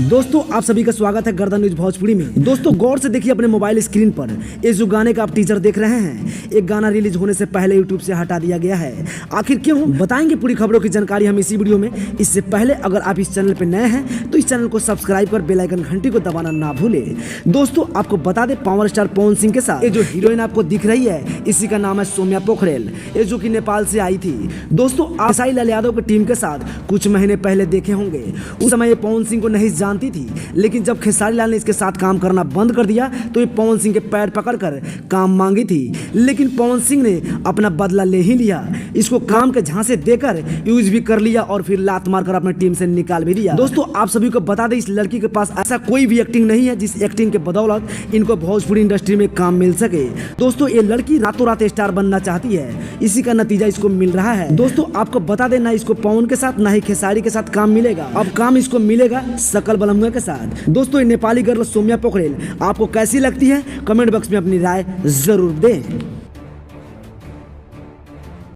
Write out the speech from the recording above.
दोस्तों आप सभी का स्वागत है गर्दन न्यूज भोजपुरी में। दोस्तों गौर से देखिए अपने मोबाइल स्क्रीन पर ये जो गाने का आप टीजर देख रहे हैं, एक गाना रिलीज होने से पहले यूट्यूब से हटा दिया गया है। आखिर क्यों, बताएंगे पूरी खबरों की जानकारी हम इसी वीडियो में। इससे पहले अगर आप इस चैनल पर नए हैं तो इस चैनल को सब्सक्राइब कर बेल आइकन घंटी को दबाना ना भूले। दोस्तों आपको बता दें, पावर स्टार पवन सिंह के साथ ये जो हीरोइन आपको दिख रही है, इसी का नाम है सौम्या पोखरेल, ये जो कि नेपाल से आई थी। दोस्तों खेसारी लाल यादव की टीम के साथ कुछ महीने पहले देखे होंगे। उस समय ये पवन सिंह को नहीं जानती थी, लेकिन जब खेसारी लाल ने इसके साथ काम करना बंद कर दिया तो ये पवन सिंह के पैर पकड़कर काम मांगी थी। लेकिन पवन सिंह ने अपना बदला ले ही लिया, इसको काम के झांसे देकर यूज भी कर लिया और फिर लात मारकर अपने टीम से निकाल भी दिया। दोस्तों आप सभी को बता दें, इस लड़की के पास ऐसा कोई भी एक्टिंग नहीं है जिस एक्टिंग के बदौलत इनको भोजपुरी इंडस्ट्री में काम मिल सके। दोस्तों ये लड़की रातों रात स्टार बनना चाहती है, इसी का नतीजा इसको मिल रहा है। दोस्तों आपको बता दें, ना इसको पवन के साथ ना ही खेसारी के साथ काम मिलेगा, अब काम इसको मिलेगा सकल बलमुआ के साथ। दोस्तों ये नेपाली गर्ल सौम्या पोखरेल आपको कैसी लगती है, कमेंट बॉक्स में अपनी राय जरूर दें।